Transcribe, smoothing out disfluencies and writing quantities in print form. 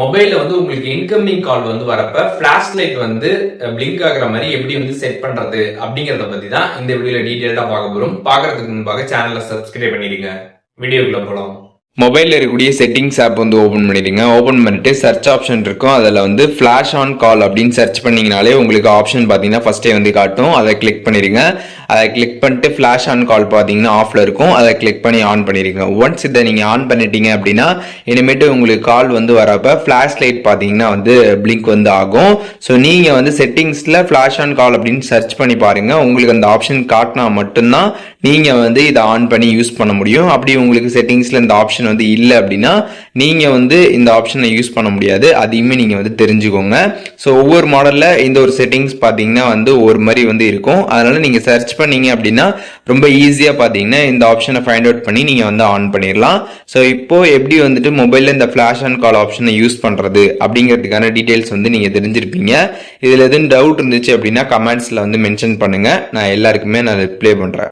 மொபைல்ல வந்து உங்களுக்கு இன்கமிங் கால் வந்து வரப்ப ஃபிளாஷ் லைட் வந்து பிளிங்க் ஆகுற மாதிரி எப்படி வந்து செட் பண்றது அப்படிங்கறத பத்தி தான் இந்த வீடியோல டீடைல்டா பார்க்க போறோம். பார்க்கறதுக்கு முன்பாக சேனலை சப்ஸ்கிரைப் பண்ணிடுங்க. வீடியோக்குள்ள போலாம். மொபைலில் இருக்கக்கூடிய செட்டிங்ஸ் ஆப் வந்து ஓப்பன் பண்ணிடுங்க. ஓப்பன் பண்ணிட்டு சர்ச் ஆப்ஷன் இருக்கும். அதில் வந்து ஃபிளாஷ் ஆன் கால் அப்படின்னு சர்ச் பண்ணிங்கனாலே உங்களுக்கு ஆப்ஷன் பார்த்தீங்கன்னா ஃபர்ஸ்டே வந்து காட்டும். அதை கிளிக் பண்ணிடுங்க. அதை கிளிக் பண்ணிட்டு ஃபிளாஷ் ஆன் கால் பார்த்தீங்கன்னா ஆஃப்ல இருக்கும். அதை கிளிக் பண்ணி ஆன் பண்ணிடுங்க. ஒன்ஸ் இதை நீங்கள் ஆன் பண்ணிட்டீங்க அப்படின்னா இனிமேட்டு உங்களுக்கு கால் வந்து வரப்ப ஃபிளாஷ் லைட் பார்த்தீங்கன்னா வந்து பிளிங்க் வந்து ஆகும். ஸோ நீங்கள் வந்து செட்டிங்ஸில் ஃபிளாஷ் ஆன் கால் அப்படின்னு சர்ச் பண்ணி பாருங்க. உங்களுக்கு அந்த ஆப்ஷன் காட்டினா மட்டும்தான் நீங்கள் வந்து இதை ஆன் பண்ணி யூஸ் பண்ண முடியும். அப்படி உங்களுக்கு செட்டிங்ஸில் இந்த ஆப்ஷன் வந்து இல்லை அப்படின்னா நீங்க வந்து இந்த ஆப்ஷனை யூஸ் பண்ண முடியாது. அதையுமே நீங்க வந்து தெரிஞ்சுக்கோங்க. ஸோ ஒவ்வொரு மாடல்ல இந்த ஒரு செட்டிங்ஸ் பாத்தீங்கன்னா வந்து ஒரு மாதிரி வந்து இருக்கும். அதனால நீங்க சர்ச் பண்ணீங்க அப்படின்னா ரொம்ப ஈஸியா பாத்தீங்கன்னா இந்த ஆப்ஷனை ஃபைண்ட் அவுட் பண்ணி நீங்க வந்து ஆன் பண்ணிடலாம். ஸோ இப்போ எப்படி வந்துட்டு மொபைல்ல இந்த ஃபிளாஷ் ஆன் கால் ஆப்ஷனை யூஸ் பண்றது அப்படிங்கிறதுக்கான டீடைல்ஸ் வந்து நீங்க தெரிஞ்சிருப்பீங்க. இதுல எதுவும் டவுட் இருந்துச்சு அப்படின்னா கமெண்ட்ஸ்ல வந்து மென்ஷன் பண்ணுங்க. நான் எல்லாருக்குமே நான் ரிப்ளை பண்றேன்.